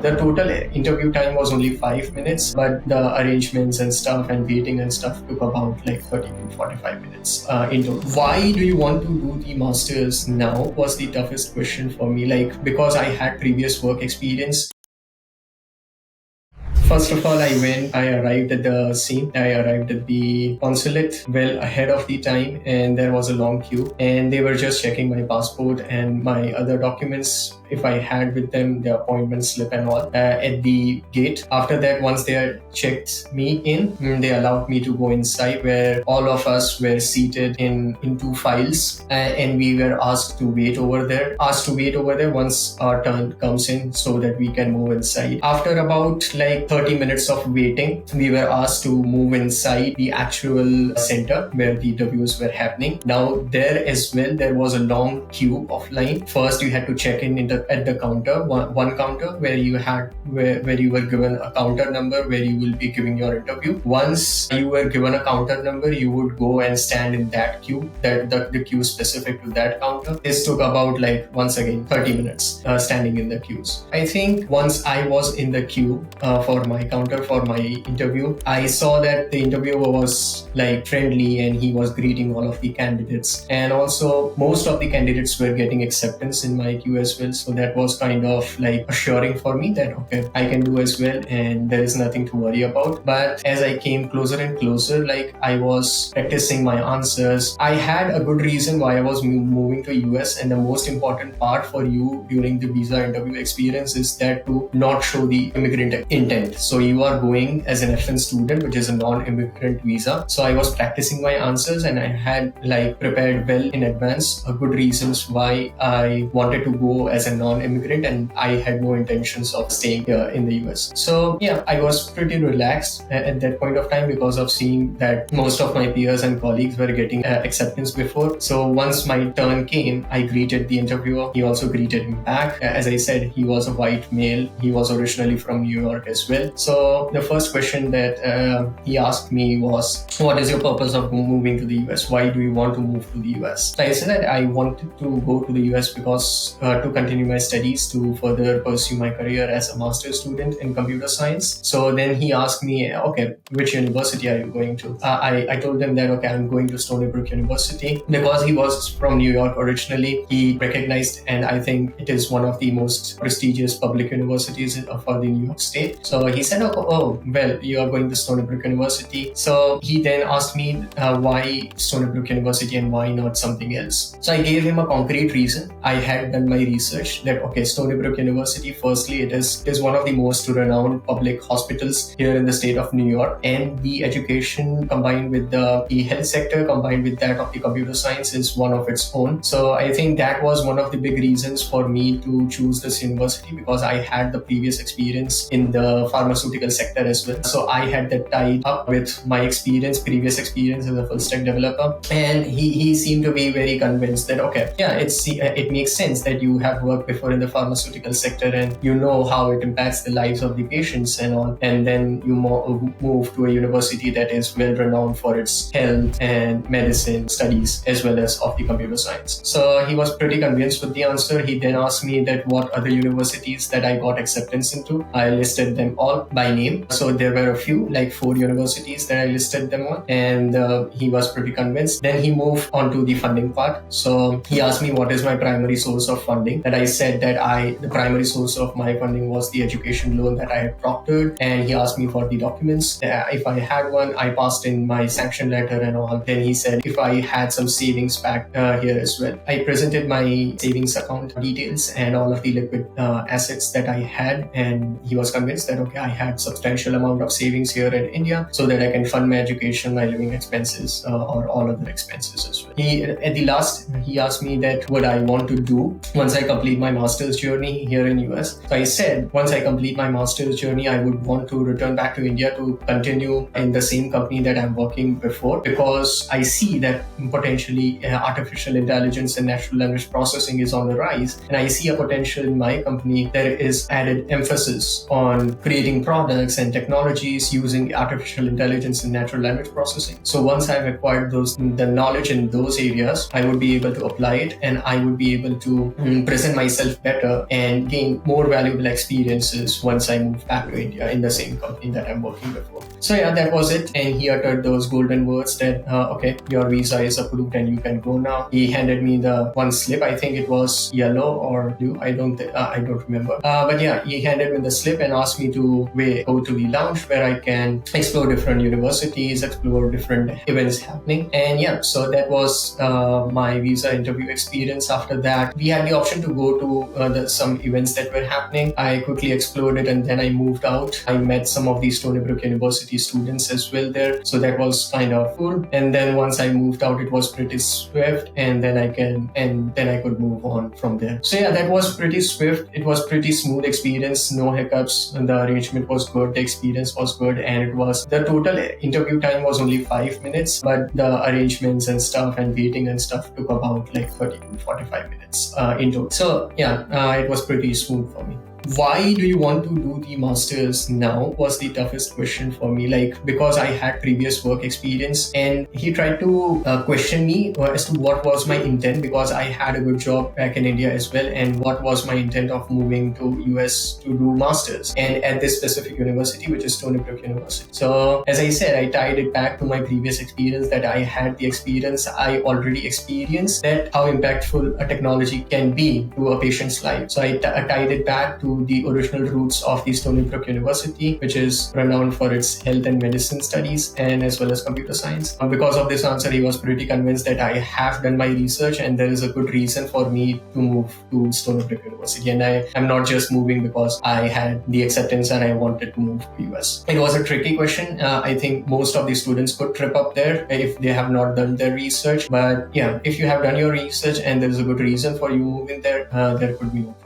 The total interview time was only 5 minutes, but the arrangements and stuff and waiting and stuff took about like 30 to 45 minutes into. Why do you want to do the masters now was the toughest question for me, like because I had previous work experience. First of all, I arrived at the scene. I arrived at the consulate well ahead of the time, and there was a long queue, and they were just checking my passport and my other documents, if I had with them the appointment slip and all, at the gate. After that, once they had checked me in, they allowed me to go inside, where all of us were seated in two files, and we were asked to wait over there once our turn comes in, so that we can move inside. After about like 30 minutes of waiting, we were asked to move inside the actual center where the interviews were happening. Now there as well, there was a long queue of line. First, you had to check in at the counter, one counter where you were given a counter number where you will be giving your interview. Once you were given a counter number, you would go and stand in that queue, the queue specific to that counter. This took about like, once again, 30 minutes standing in the queues. I think once I was in the queue for my counter for my interview, I saw that the interviewer was like friendly and he was greeting all of the candidates, and also most of the candidates were getting acceptance in my queue as well. So that was kind of like assuring for me that okay, I can do as well and there is nothing to worry about. But as I came closer and closer, like I was practicing my answers. I had a good reason why I was moving to US, and the most important part for you during the visa interview experience is that to not show the immigrant intent. So you are going as an F1 student, which is a non-immigrant visa. So I was practicing my answers and I had like prepared well in advance good reasons why I wanted to go as a non-immigrant, and I had no intentions of staying here in the US. So yeah, I was pretty relaxed at that point of time because of seeing that most of my peers and colleagues were getting acceptance before. So once my turn came, I greeted the interviewer. He also greeted me back. As I said, he was a white male. He was originally from New York as well. So the first question that he asked me was, what is your purpose of moving to the US? Why do you want to move to the US? So I said that I wanted to go to the US because to continue my studies, to further pursue my career as a master's student in computer science. So then he asked me, okay, which university are you going to? I told him that, okay, I'm going to Stony Brook University. Because he was from New York originally, he recognized, and I think it is one of the most prestigious public universities for the New York state. So he said, oh, well, you are going to Stony Brook University. So he then asked me why Stony Brook University and why not something else. So I gave him a concrete reason. I had done my research that, okay, Stony Brook University, firstly, it is one of the most renowned public hospitals here in the state of New York, and the education combined with the health sector combined with that of the computer science is one of its own. So I think that was one of the big reasons for me to choose this university, because I had the previous experience in the pharmaceutical sector as well. So I had that tied up with my previous experience as a full stack developer, and he seemed to be very convinced that okay, yeah, it makes sense that you have worked before in the pharmaceutical sector and you know how it impacts the lives of the patients and all, and then you move to a university that is well renowned for its health and medicine studies as well as of the computer science. So he was pretty convinced with the answer. He then asked me that what other universities that I got acceptance into. I listed them all by name. So there were a few, like 4 universities that I listed them on, and he was pretty convinced. Then he moved on to the funding part. So he asked me what is my primary source of funding. That I said that the primary source of my funding was the education loan that I had proctored, and he asked me for the documents. If I had one, I passed in my sanction letter and all. Then he said if I had some savings back here as well. I presented my savings account details and all of the liquid assets that I had, and he was convinced that okay, I had substantial amount of savings here in India so that I can fund my education, my living expenses, or all other expenses as well. At the last, he asked me that what I want to do once I complete my master's journey here in US. So I said once I complete my master's journey, I would want to return back to India to continue in the same company that I'm working before, because I see that potentially artificial intelligence and natural language processing is on the rise, and I see a potential in my company. There is added emphasis on creating products and technologies using artificial intelligence and natural language processing. So once I've acquired the knowledge in those areas, I would be able to apply it, and I would be able to present my myself better and gain more valuable experiences once I moved back to India in the same company that I'm working before. So yeah, that was it. And he uttered those golden words that, okay, your visa is approved and you can go now. He handed me the one slip. I think it was yellow or blue. I don't remember. But yeah, he handed me the slip and asked me to go to the lounge where I can explore different universities, explore different events happening. And yeah, so that was my visa interview experience. After that, we had the option to go to some events that were happening. I quickly explored it and then I moved out. I met some of the Stony Brook University students as well there. So that was kind of cool. And then once I moved out, it was pretty swift, and then I could move on from there. So yeah, that was pretty swift. It was pretty smooth experience, no hiccups, and the arrangement was good, the experience was good, and the total interview time was only 5 minutes, but the arrangements and stuff and waiting and stuff took about like 30 to 45 minutes into. So yeah, it was pretty smooth for me. Why do you want to do the masters now was the toughest question for me, like because I had previous work experience, and he tried to question me as to what was my intent, because I had a good job back in India as well, and what was my intent of moving to US to do masters and at this specific university, which is Stony Brook University. So as I said, I tied it back to my previous experience, that I had the experience I already experienced, that how impactful a technology can be to a patient's life. So I tied it back to the original roots of the Stony Brook University, which is renowned for its health and medicine studies and as well as computer science. Because of this answer, he was pretty convinced that I have done my research and there is a good reason for me to move to Stony Brook University. And I am not just moving because I had the acceptance and I wanted to move to US. It was a tricky question. I think most of the students could trip up there if they have not done their research. But yeah, if you have done your research and there is a good reason for you moving there, there could be no problem.